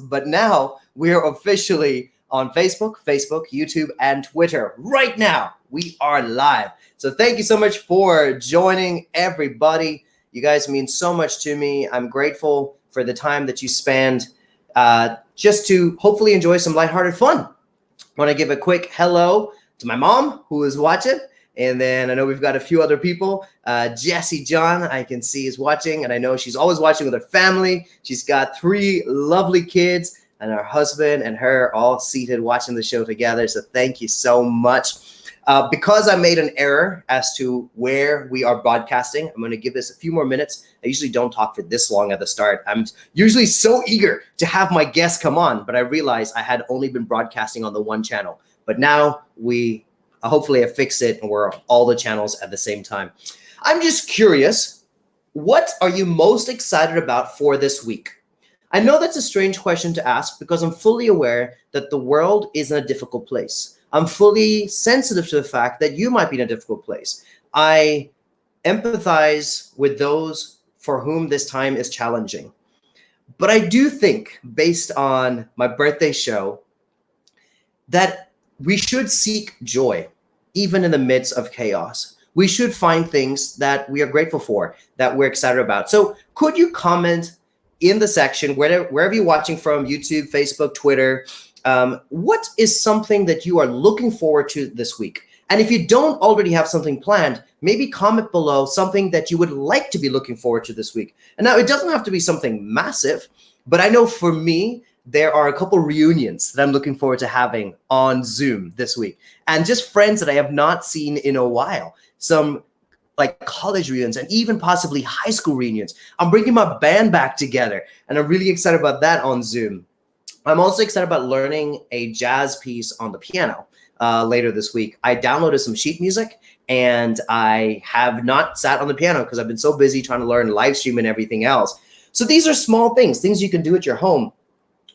but now we're officially on Facebook, YouTube, and Twitter. Right now, we are live. So thank you so much for joining, everybody. You guys mean so much to me. I'm grateful for the time that you spend just to hopefully enjoy some lighthearted fun. I want to give a quick hello to my mom who is watching. And then I know we've got a few other people. Jessie John, I can see, is watching. And I know she's always watching with her family. She's got 3 lovely kids and her husband and her all seated watching the show together. So thank you so much. Because I made an error as to where we are broadcasting, I'm going to give this a few more minutes. I usually don't talk for this long at the start. I'm usually so eager to have my guests come on, but I realized I had only been broadcasting on the one channel. But now hopefully I fix it and we're all the channels at the same time. I'm just curious, what are you most excited about for this week? I know that's a strange question to ask because I'm fully aware that the world is in a difficult place. I'm fully sensitive to the fact that you might be in a difficult place. I empathize with those for whom this time is challenging. But I do think, based on my birthday show, that we should seek joy, even in the midst of chaos. We should find things that we are grateful for, that we're excited about. So could you comment in the section, wherever you're watching from, YouTube, Facebook, Twitter, what is something that you are looking forward to this week? And if you don't already have something planned, maybe comment below something that you would like to be looking forward to this week. And now it doesn't have to be something massive, but I know for me, there are a couple reunions that I'm looking forward to having on Zoom this week. And just friends that I have not seen in a while. Some like college reunions and even possibly high school reunions. I'm bringing my band back together and I'm really excited about that on Zoom. I'm also excited about learning a jazz piece on the piano later this week. I downloaded some sheet music and I have not sat on the piano because I've been so busy trying to learn live stream and everything else. So these are small things you can do at your home.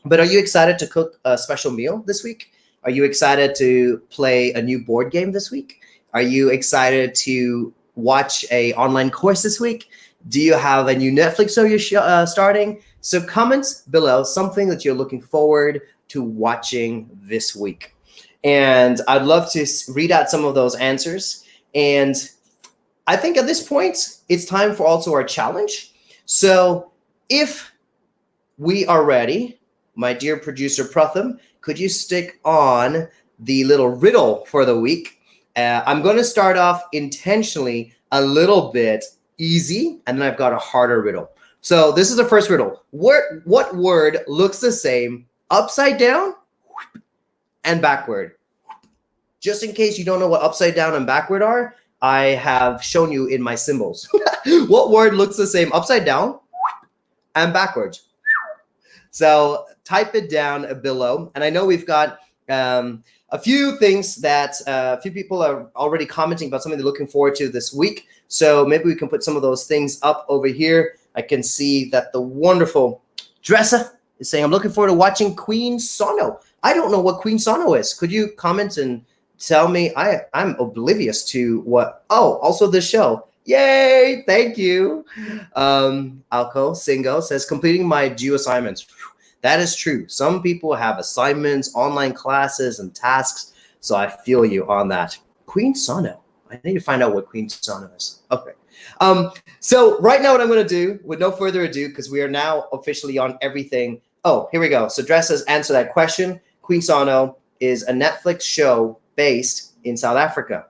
But are you excited to cook a special meal this week? Are you excited to play a new board game this week? Are you excited to watch a online course this week? Do you have a new Netflix show you're starting? So comments below something that you're looking forward to watching this week. And I'd love to read out some of those answers. And I think at this point, it's time for also our challenge. So if we are ready, my dear producer Pratham, could you stick on the little riddle for the week? I'm going to start off intentionally a little bit easy, and then I've got a harder riddle. So this is the first riddle. What word looks the same upside down and backward? Just in case you don't know what upside down and backward are, I have shown you in my symbols. What word looks the same upside down and backwards? So type it down below. And I know we've got a few things that a few people are already commenting about something they're looking forward to this week. So maybe we can put some of those things up over here. I can see that the wonderful Dresser is saying, I'm looking forward to watching Queen Sono. I don't know what Queen Sono is. Could you comment and tell me? I'm oblivious to what. Oh, also the show. Yay, thank you. Alco Singo says, completing my due assignments. That is true. Some people have assignments, online classes, and tasks. So I feel you on that. Queen Sono. I need to find out what Queen Sono is. Okay. So right now what I'm going to do, with no further ado, because we are now officially on everything. Oh, here we go. So Dress says, answer that question. Queen Sono is a Netflix show based in South Africa.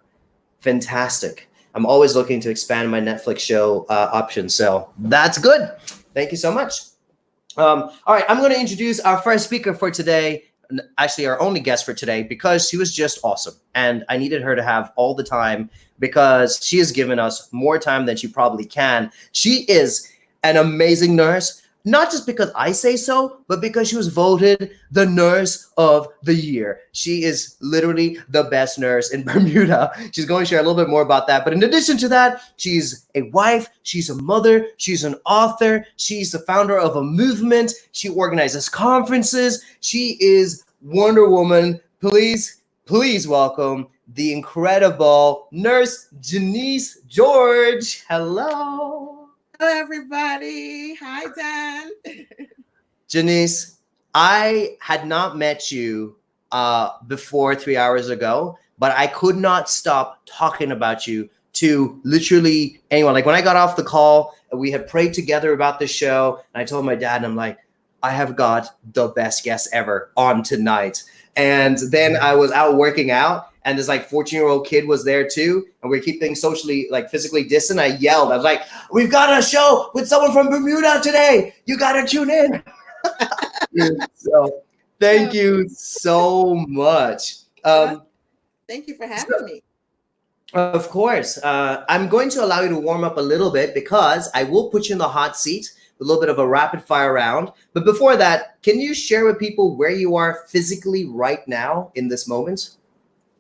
Fantastic. I'm always looking to expand my Netflix show options. So that's good. Thank you so much. All right, I'm going to introduce our first speaker for today, actually our only guest for today, because she was just awesome. And I needed her to have all the time because she has given us more time than she probably can. She is an amazing nurse, not just because I say so, but because she was voted the nurse of the year. She is literally the best nurse in Bermuda. She's going to share a little bit more about that. But in addition to that, she's a wife, she's a mother, she's an author, she's the founder of a movement, she organizes conferences, she is Wonder Woman. Please welcome the incredible nurse Janice George. Hello. Hello, everybody. Hi, Dan. Janice, I had not met you before 3 hours ago, but I could not stop talking about you to literally anyone. Like when I got off the call, we had prayed together about the show, and I told my dad, and I'm like, I have got the best guest ever on tonight. And then I was out working out, and this like 14-year-old kid was there too, and we keep things socially, like physically distant. I yelled, I was like, we've got a show with someone from Bermuda today. You got to tune in. So thank you so much. Thank you for having me. Of course. I'm going to allow you to warm up a little bit because I will put you in the hot seat, a little bit of a rapid fire round. But before that, can you share with people where you are physically right now in this moment?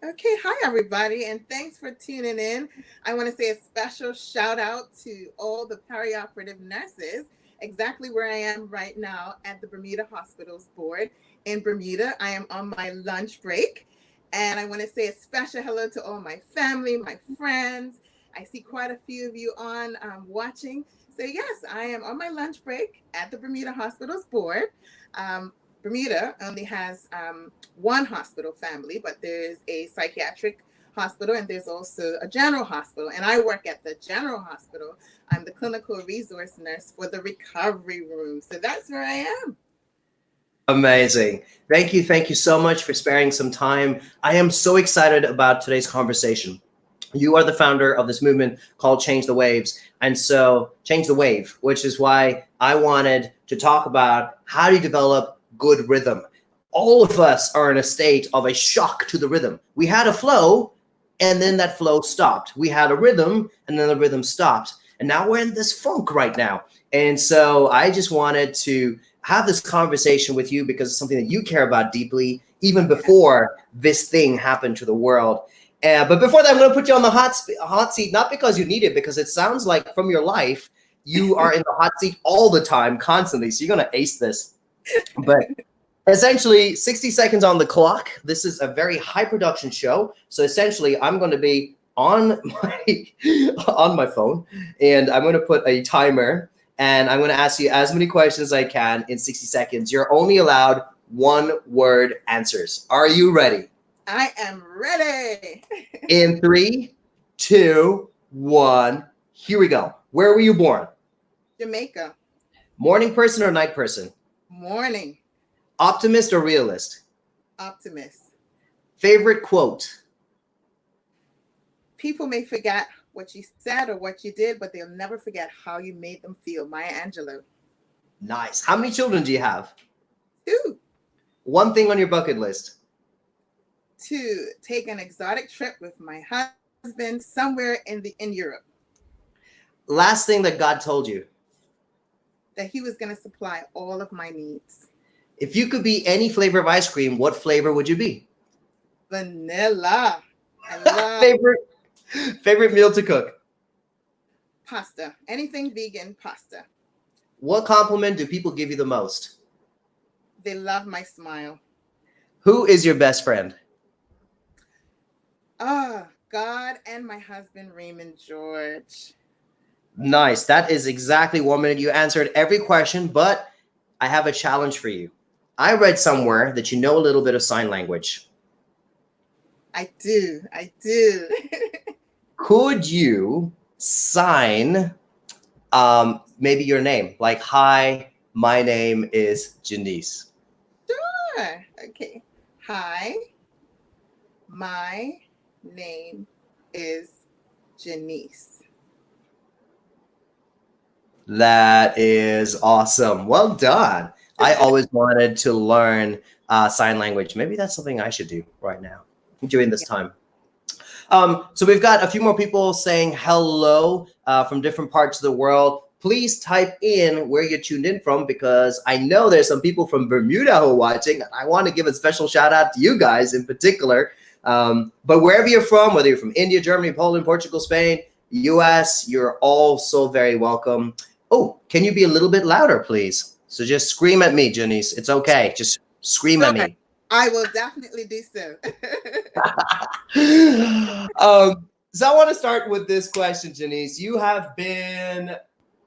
Okay, hi everybody, and thanks for tuning in. I want to say a special shout out to all the perioperative nurses, exactly where I am right now at the Bermuda Hospitals Board in Bermuda. I am on my lunch break, and I want to say a special hello to all my family, my friends. I see quite a few of you on watching. So yes, I am on my lunch break at the Bermuda Hospitals Board. Bermuda only has one hospital family, but there's a psychiatric hospital and there's also a general hospital. And I work at the general hospital. I'm the clinical resource nurse for the recovery room. So that's where I am. Amazing. Thank you. Thank you so much for sparing some time. I am so excited about today's conversation. You are the founder of this movement called Change the Waves. And so Change the Wave, which is why I wanted to talk about how do you develop good rhythm. All of us are in a state of a shock to the rhythm. We had a flow and then that flow stopped. We had a rhythm and then the rhythm stopped. And now we're in this funk right now. And so I just wanted to have this conversation with you because it's something that you care about deeply, even before this thing happened to the world. But before that, I'm going to put you on the hot seat, not because you need it, because it sounds like from your life, you are in the hot seat all the time, constantly. So you're going to ace this. But essentially 60 seconds on the clock. This is a very high production show. So essentially I'm going to be on my phone and I'm going to put a timer and I'm going to ask you as many questions as I can in 60 seconds. You're only allowed one word answers. Are you ready? I am ready. In 3, 2, 1, here we go. Where were you born? Jamaica. Morning person or night person? Morning. Optimist or realist? Optimist. Favorite quote? People may forget what you said or what you did, but they'll never forget how you made them feel. Maya Angelou. Nice. How many children do you have? 2. One thing on your bucket list? To take an exotic trip with my husband somewhere in Europe. Last thing that God told you? That he was going to supply all of my needs. If you could be any flavor of ice cream, what flavor would you be? Vanilla. I love favorite meal to cook? Pasta. Anything vegan, pasta. What compliment do people give you the most? They love my smile. Who is your best friend? God and my husband, Raymond George. Nice. That is exactly 1 minute. You answered every question, but I have a challenge for you. I read somewhere that you know a little bit of sign language. I do. Could you sign maybe your name? Like, hi, my name is Janice. Sure. Okay. Hi, my name is Janice. That is awesome. Well done. I always wanted to learn sign language. Maybe that's something I should do right now during this time. So we've got a few more people saying hello from different parts of the world. Please type in where you're tuned in from because I know there's some people from Bermuda who are watching. I want to give a special shout out to you guys in particular. But wherever you're from, whether you're from India, Germany, Poland, Portugal, Spain, US, you're all so very welcome. Oh, can you be a little bit louder, please? So just scream at me, Janice. It's okay. Just scream at me. I will definitely do so. So I want to start with this question, Janice. You have been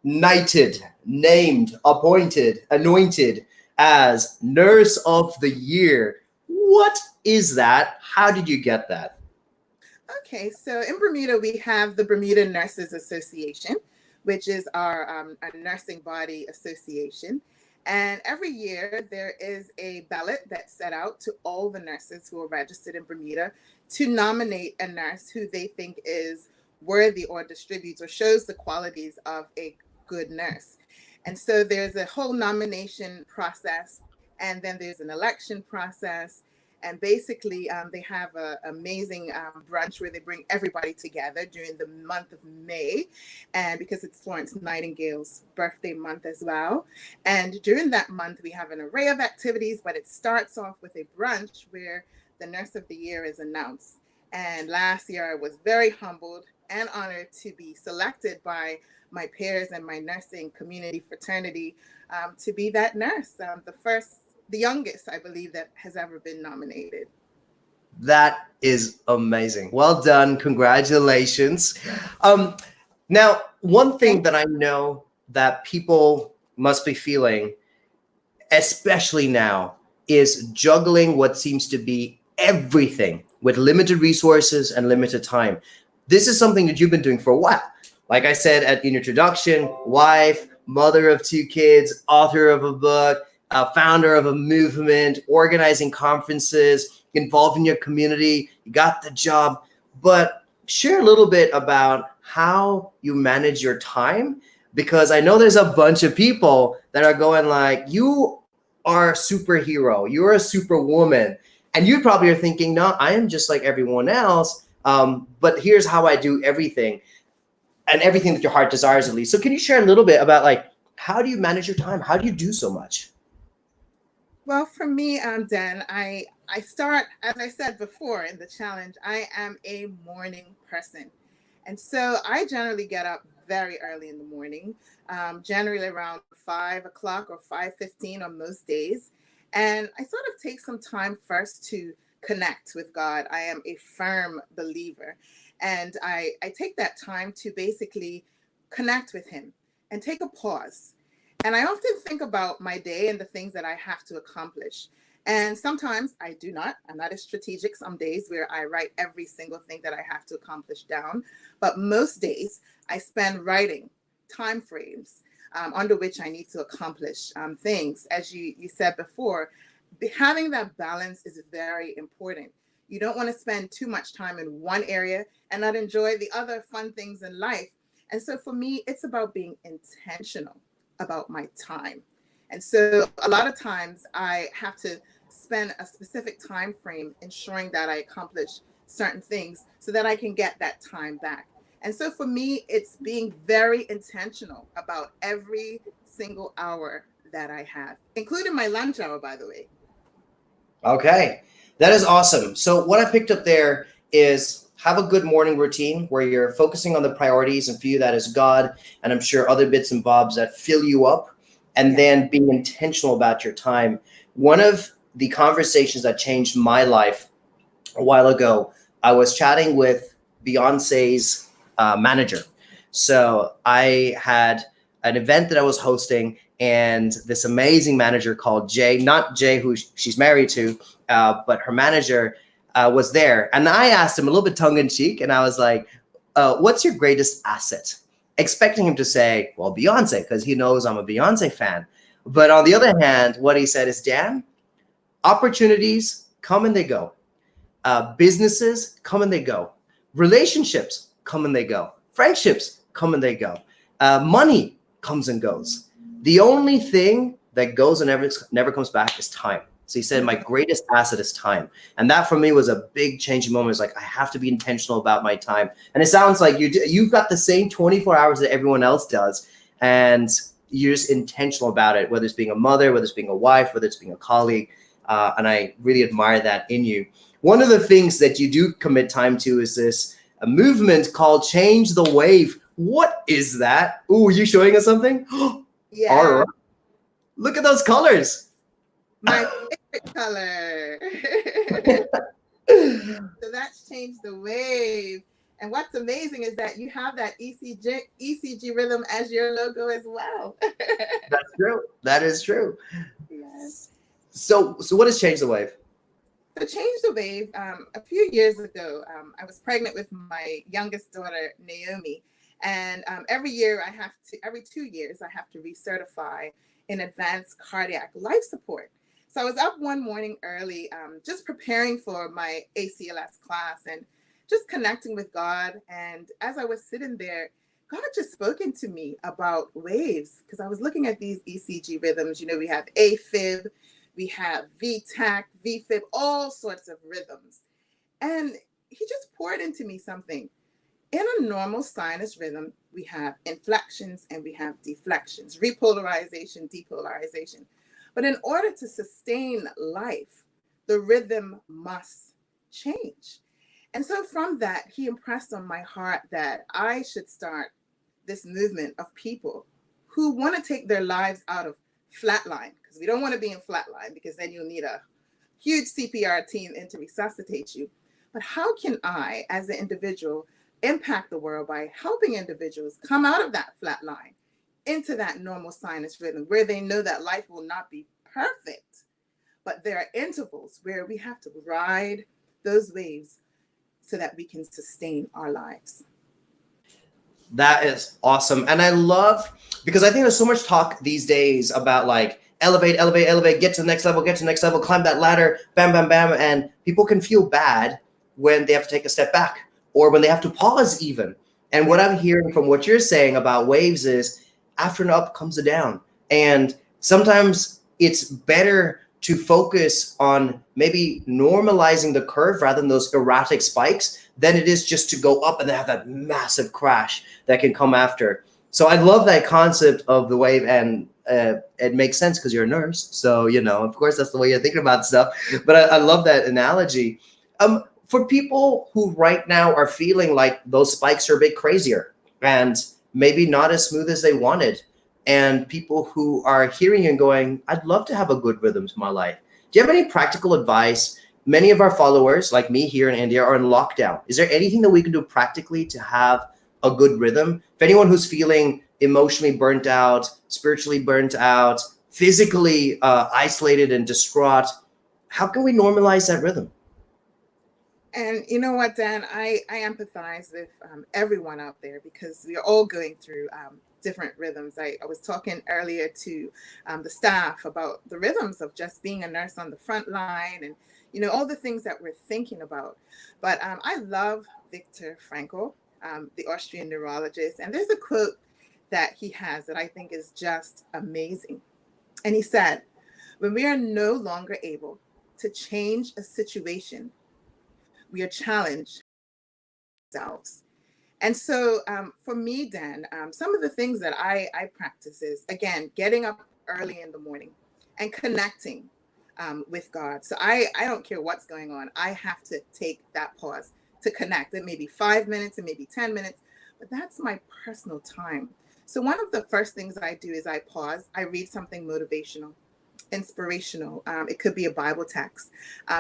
knighted, named, appointed, anointed as Nurse of the Year. What is that? How did you get that? Okay, so in Bermuda, we have the Bermuda Nurses Association, which is our nursing body association. And every year there is a ballot that's set out to all the nurses who are registered in Bermuda to nominate a nurse who they think is worthy or distributes or shows the qualities of a good nurse. And so there's a whole nomination process, and then there's an election process. And basically, they have an amazing brunch where they bring everybody together during the month of May, and because it's Florence Nightingale's birthday month as well. And during that month, we have an array of activities, but it starts off with a brunch where the Nurse of the Year is announced. And last year, I was very humbled and honored to be selected by my peers and my nursing community fraternity to be that nurse, the youngest, I believe, that has ever been nominated. That is amazing. Well done. Congratulations. Now, one thing that I know that people must be feeling, especially now, is juggling what seems to be everything with limited resources and limited time. This is something that you've been doing for a while. Like I said in introduction, wife, mother of 2 kids, author of a book, founder of a movement, organizing conferences, involving your community, you got the job. But share a little bit about how you manage your time, because I know there's a bunch of people that are going like, you are a superhero, you're a superwoman. And you probably are thinking, no, I am just like everyone else. But here's how I do everything, and everything that your heart desires, at least. So can you share a little bit about like, how do you manage your time? How do you do so much? Well, for me, Dan, I start, as I said before in the challenge, I am a morning person. And so I generally get up very early in the morning, generally around 5 o'clock or 5:15 on most days. And I sort of take some time first to connect with God. I am a firm believer. And I take that time to basically connect with Him and take a pause. And I often think about my day and the things that I have to accomplish. And sometimes I do not. I'm not as strategic. Some days where I write every single thing that I have to accomplish down. But most days I spend writing time frames under which I need to accomplish things. As you said before, having that balance is very important. You don't want to spend too much time in one area and not enjoy the other fun things in life. And so for me, it's about being intentional about my time. And so a lot of times I have to spend a specific time frame ensuring that I accomplish certain things so that I can get that time back. And so for me, it's being very intentional about every single hour that I have, including my lunch hour, by the way. Okay, that is awesome. So what I picked up there is have a good morning routine where you're focusing on the priorities and for you that is God, and I'm sure other bits and bobs that fill you up, and then being intentional about your time. One of the conversations that changed my life a while ago, I was chatting with Beyonce's manager. So I had an event that I was hosting, and this amazing manager called Jay, not Jay who she's married to, but her manager was there. And I asked him a little bit tongue in cheek, and I was like, what's your greatest asset? Expecting him to say, well, Beyonce, because he knows I'm a Beyonce fan. But on the other hand, what he said is, Dan, opportunities come and they go. Businesses come and they go. Relationships come and they go. Friendships come and they go. Money comes and goes. The only thing that goes and never comes back is time. So he said, my greatest asset is time. And that for me was a big changing moment. It's like, I have to be intentional about my time. And it sounds like you've got the same 24 hours that everyone else does. And you're just intentional about it, whether it's being a mother, whether it's being a wife, whether it's being a colleague. And I really admire that in you. One of the things that you do commit time to is a movement called Change the Wave. What is that? Ooh, you showing us something? Yeah. All right. Look at those colors. My favorite color. So that's Change the Wave. And what's amazing is that you have that ECG rhythm as your logo as well. That's true. That is true. Yeah. So what has changed the wave? So change the wave. A few years ago, I was pregnant with my youngest daughter, Naomi, and every 2 years, I have to recertify in advanced cardiac life support. So I was up one morning early, just preparing for my ACLS class and just connecting with God. And as I was sitting there, God just spoken to me about waves because I was looking at these ECG rhythms. You know, we have AFib, we have VTAC, VFib, all sorts of rhythms. And he just poured into me something. In a normal sinus rhythm, we have inflections and we have deflections, repolarization, depolarization. But in order to sustain life, the rhythm must change. And so from that, he impressed on my heart that I should start this movement of people who want to take their lives out of flatline, because we don't want to be in flatline because then you'll need a huge CPR team in to resuscitate you. But how can I, as an individual, impact the world by helping individuals come out of that flat line into that normal sinus rhythm where they know that life will not be perfect, but there are intervals where we have to ride those waves so that we can sustain our lives. That is awesome. And I love, because I think there's so much talk these days about like elevate, elevate, elevate, get to the next level, get to the next level, climb that ladder, bam, bam, bam. And people can feel bad when they have to take a step back or when they have to pause even. And what I'm hearing from what you're saying about waves is after an up comes a down. And sometimes it's better to focus on maybe normalizing the curve rather than those erratic spikes than it is just to go up and then have that massive crash that can come after. So I love that concept of the wave, and it makes sense because you're a nurse. So, you know, of course, that's the way you're thinking about stuff. But I love that analogy. For people who right now are feeling like those spikes are a bit crazier and maybe not as smooth as they wanted, and people who are hearing you and going, I'd love to have a good rhythm to my life. Do you have any practical advice? Many of our followers, like me here in India, are in lockdown. Is there anything that we can do practically to have a good rhythm? If anyone who's feeling emotionally burnt out, spiritually burnt out, physically isolated and distraught, how can we normalize that rhythm? And you know what, Dan, I empathize with everyone out there because we are all going through different rhythms. I was talking earlier to the staff about the rhythms of just being a nurse on the front line and, you know, all the things that we're thinking about. But I love Viktor Frankl, the Austrian neurologist. And there's a quote that he has that I think is just amazing. And he said, when we are no longer able to change a situation, we are challenged ourselves. And so for me, Dan, some of the things that I practice is, again, getting up early in the morning and connecting with God. So I don't care what's going on. I have to take that pause to connect. It may be 5 minutes, it may be 10 minutes, but that's my personal time. So one of the first things I do is I pause. I read something motivational, inspirational. It could be a Bible text.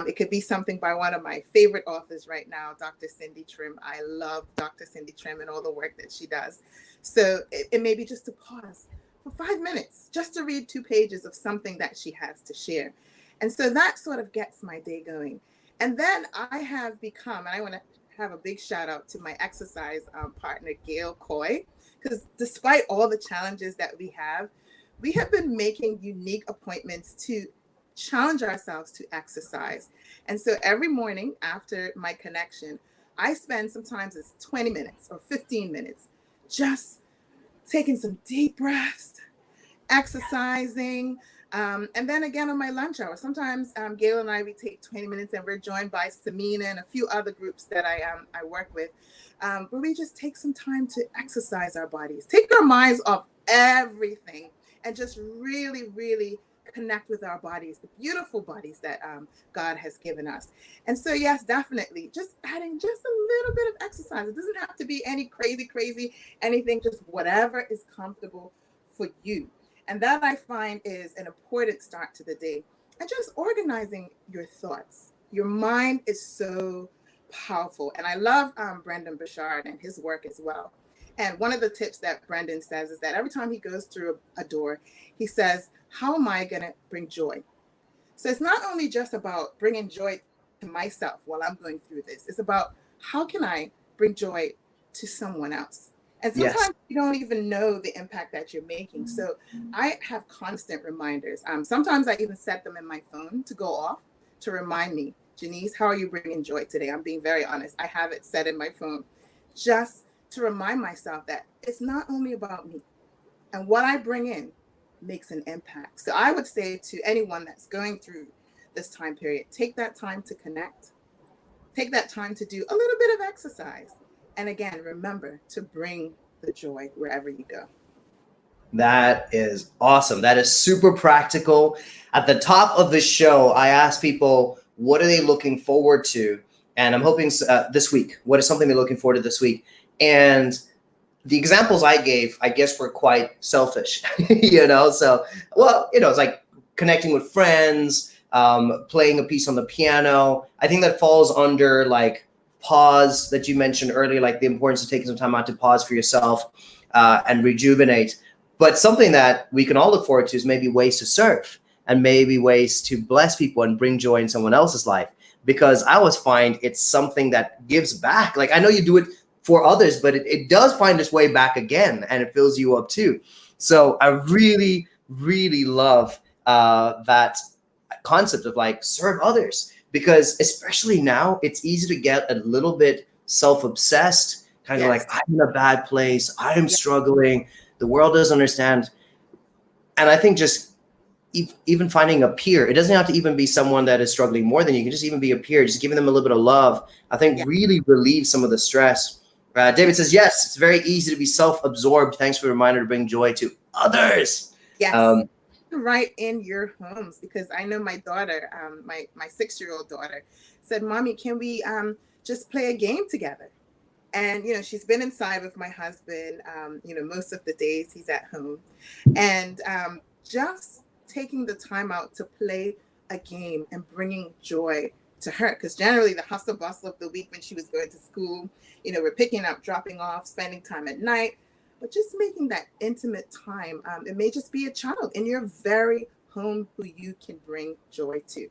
It could be something by one of my favorite authors right now, Dr. Cindy Trim. I love Dr. Cindy Trim and all the work that she does. So it may be just to pause for 5 minutes, just to read 2 pages of something that she has to share. And so that sort of gets my day going. And then I have become, and I want to have a big shout out to my exercise partner, Gail Coy, because despite all the challenges that we have been making unique appointments to challenge ourselves to exercise. And so every morning after my connection, I spend sometimes it's 20 minutes or 15 minutes just taking some deep breaths, exercising. And then again on my lunch hour, sometimes Gail and we take 20 minutes and we're joined by Samina and a few other groups that I work with, where we just take some time to exercise our bodies, take our minds off everything, and just really, really connect with our bodies, the beautiful bodies that God has given us. And so, yes, definitely, just adding just a little bit of exercise. It doesn't have to be any crazy, anything, just whatever is comfortable for you. And that I find is an important start to the day. And just organizing your thoughts. Your mind is so powerful. And I love Brendan Burchard and his work as well. And one of the tips that Brendan says is that every time he goes through a door, he says, how am I going to bring joy? So it's not only just about bringing joy to myself while I'm going through this. It's about how can I bring joy to someone else? And Yes. sometimes you don't even know the impact that you're making. So I have constant reminders. Sometimes I even set them in my phone to go off to remind me, Janice, how are you bringing joy today? I'm being very honest. I have it set in my phone just to remind myself that it's not only about me, and what I bring in makes an impact. So I would say to anyone that's going through this time period, take that time to connect, take that time to do a little bit of exercise. And again, remember to bring the joy wherever you go. That is awesome. That is super practical. At the top of the show, I ask people, what are they looking forward to? And I'm hoping this week, what is something they're looking forward to this week? And the examples I gave, I guess, were quite selfish, So, well, it's like connecting with friends, playing a piece on the piano. I think that falls under like pause that you mentioned earlier, like the importance of taking some time out to pause for yourself and rejuvenate. But something that we can all look forward to is maybe ways to serve and maybe ways to bless people and bring joy in someone else's life. Because I always find it's something that gives back. Like I know you do it for others, but it does find its way back again and it fills you up too. So I really, really love that concept of like serve others, because especially now it's easy to get a little bit self-obsessed, kind of Yes. like I'm in a bad place, I'm Yes. struggling, the world doesn't understand. And I think just even finding a peer, it doesn't have to even be someone that is struggling more than you, can just even be a peer, just giving them a little bit of love, I think Yes. really relieves some of the stress. David says, yes, it's very easy to be self-absorbed. Thanks for the reminder to bring joy to others. Yes. Right in your homes, because I know my daughter, my 6-year-old daughter said, Mommy, can we just play a game together? And, she's been inside with my husband, most of the days he's at home. And just taking the time out to play a game and bringing joy to her. Because generally the hustle bustle of the week when she was going to school, we're picking up, dropping off, spending time at night. But just making that intimate time, it may just be a child in your very home who you can bring joy to.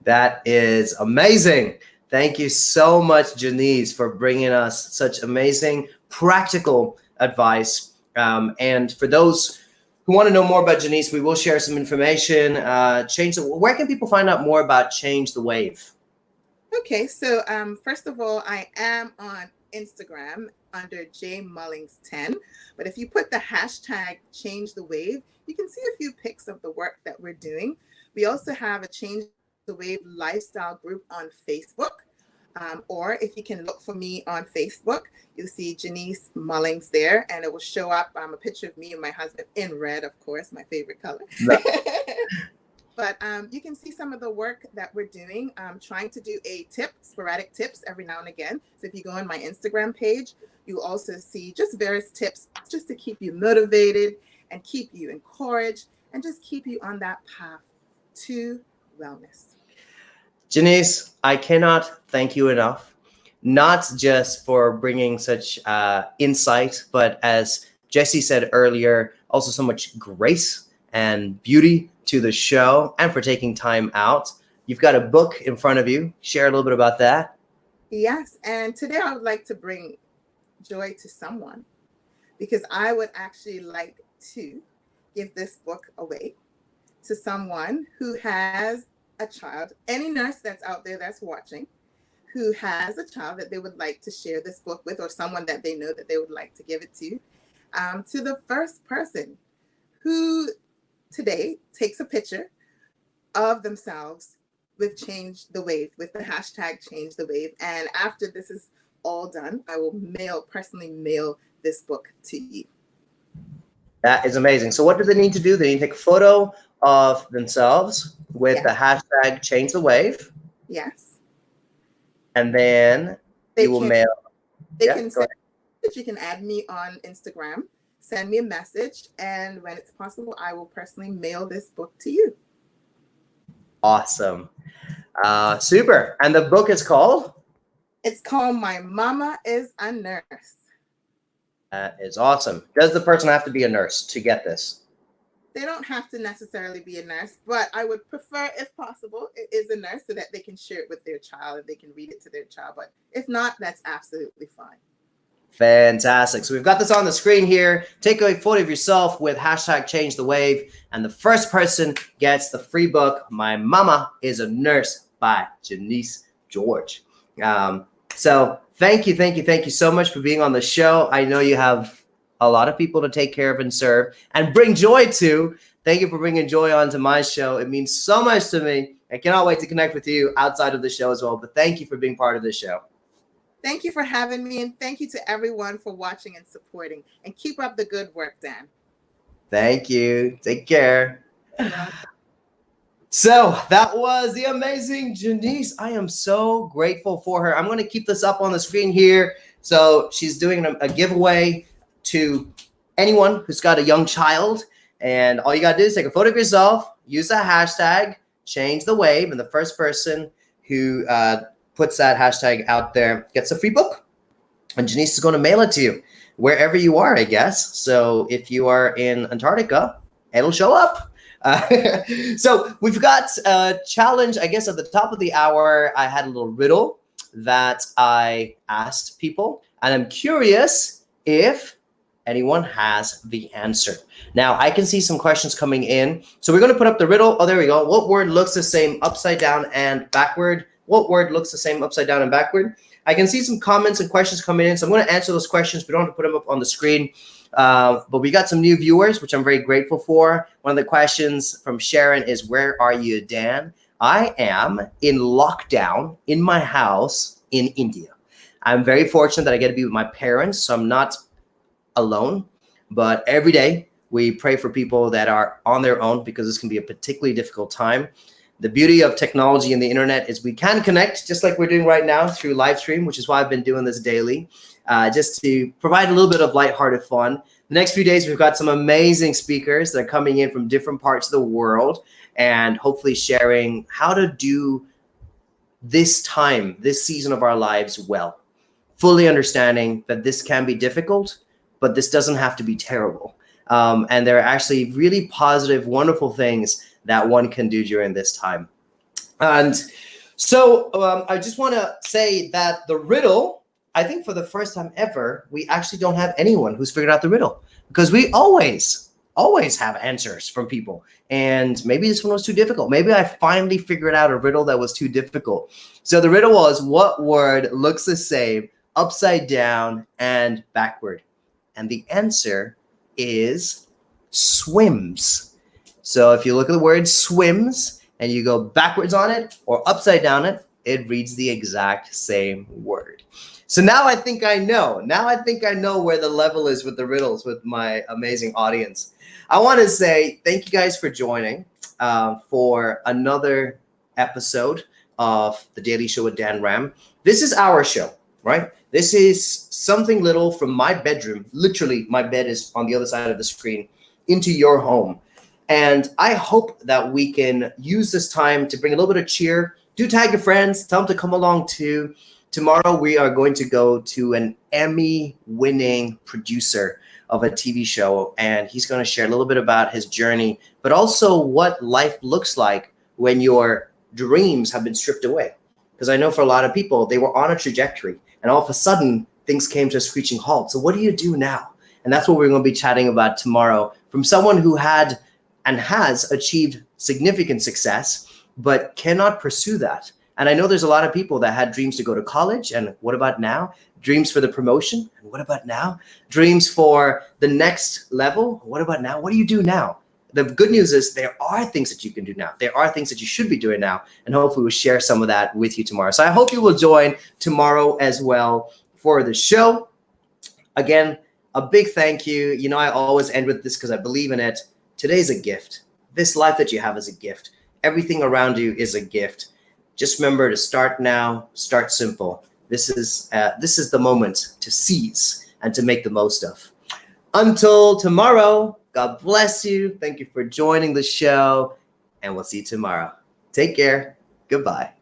That is amazing. Thank you so much, Janice, for bringing us such amazing practical advice. And for those who want to know more about Janice, we will share some information. Where can people find out more about Change the Wave? Okay, so first of all, I am on Instagram under jmullings10. But if you put the hashtag Change the Wave, you can see a few pics of the work that we're doing. We also have a Change the Wave lifestyle group on Facebook. Or if you can look for me on Facebook, you'll see Janice Mullings there, and it will show up a picture of me and my husband in red, of course, my favorite color. But you can see some of the work that we're doing. I'm trying to do sporadic tips every now and again. So if you go on my Instagram page, you'll also see just various tips just to keep you motivated and keep you encouraged and just keep you on that path to wellness. Janice, I cannot thank you enough, not just for bringing such insight, but as Jesse said earlier, also so much grace and beauty to the show, and for taking time out. You've got a book in front of you. Share a little bit about that. Yes, and today I would like to bring joy to someone, because I would actually like to give this book away to someone who has a child, any nurse that's out there that's watching, who has a child that they would like to share this book with, or someone that they know that they would like to give it to the first person who today takes a picture of themselves with Change the Wave, with the hashtag Change the Wave. And after this is all done, I will personally mail this book to you. That is amazing. So what do they need to do? They need to take a photo of themselves with the hashtag Change the Wave. Yes. And then you will mail. They can send, you can add me on Instagram, send me a message, and when it's possible, I will personally mail this book to you. Awesome. Super. And the book is called? It's called My Mama is a Nurse. That is awesome. Does the person have to be a nurse to get this? They don't have to necessarily be a nurse, but I would prefer, if possible, it is a nurse so that they can share it with their child and they can read it to their child. But if not, that's absolutely fine. Fantastic. So we've got this on the screen here. Take a photo of yourself with hashtag change the wave. And the first person gets the free book, My Mama is a Nurse by Janice George. So thank you so much for being on the show. I know you have a lot of people to take care of and serve and bring joy to. Thank you for bringing joy onto my show. It means so much to me. I cannot wait to connect with you outside of the show as well. But thank you for being part of this show. Thank you for having me, and thank you to everyone for watching and supporting. And keep up the good work, Dan. Thank you. Take care. So that was the amazing Janice. I am so grateful for her. I'm going to keep this up on the screen here. So she's doing a giveaway to anyone who's got a young child. And all you got to do is take a photo of yourself, use the hashtag, change the wave, and the first person who puts that hashtag out there gets a free book. And Janice is going to mail it to you wherever you are, I guess. So if you are in Antarctica, it'll show up. So we've got a challenge, I guess, at the top of the hour. I had a little riddle that I asked people, and I'm curious if anyone has the answer. Now, I can see some questions coming in. So we're going to put up the riddle. Oh, there we go. What word looks the same upside down and backward? What word looks the same upside down and backward? I can see some comments and questions coming in. So I'm going to answer those questions. We don't have to put them up on the screen. But we got some new viewers, which I'm very grateful for. One of the questions from Sharon is, where are you, Dan? I am in lockdown in my house in India. I'm very fortunate that I get to be with my parents, so I'm not alone. But every day we pray for people that are on their own, because this can be a particularly difficult time. The beauty of technology and the internet is we can connect just like we're doing right now through live stream, which is why I've been doing this daily, just to provide a little bit of lighthearted fun. The next few days, we've got some amazing speakers that are coming in from different parts of the world and hopefully sharing how to do this time, this season of our lives well, fully understanding that this can be difficult, but this doesn't have to be terrible. And there are actually really positive, wonderful things that one can do during this time. And so I just want to say that the riddle, I think for the first time ever, we actually don't have anyone who's figured out the riddle, because we always have answers from people. And maybe this one was too difficult. Maybe I finally figured out a riddle that was too difficult. So the riddle was, what word looks the same upside down and backward? And the answer is swims. So if you look at the word swims and you go backwards on it or upside down it, it reads the exact same word. So now I think I know. Now I think I know where the level is with the riddles with my amazing audience. I want to say thank you guys for joining for another episode of The Daily Show with DanRam. This is our show, right? This is something little from my bedroom. Literally, my bed is on the other side of the screen into your home. And I hope that we can use this time to bring a little bit of cheer. Do tag your friends. Tell them to come along too. Tomorrow, we are going to go to an Emmy-winning producer of a TV show, and he's going to share a little bit about his journey, but also what life looks like when your dreams have been stripped away. Because I know for a lot of people, they were on a trajectory, and all of a sudden, things came to a screeching halt. So what do you do now? And that's what we're going to be chatting about tomorrow from someone who had and has achieved significant success, but cannot pursue that. And I know there's a lot of people that had dreams to go to college, and what about now? Dreams for the promotion, and what about now? Dreams for the next level, what about now? What do you do now? The good news is there are things that you can do now. There are things that you should be doing now, and hopefully we'll share some of that with you tomorrow. So I hope you will join tomorrow as well for the show. Again, a big thank you. You know, I always end with this because I believe in it. Today's a gift. This life that you have is a gift. Everything around you is a gift. Just remember to start now, start simple. This is the moment to seize and to make the most of. Until tomorrow, God bless you. Thank you for joining the show, and we'll see you tomorrow. Take care. Goodbye.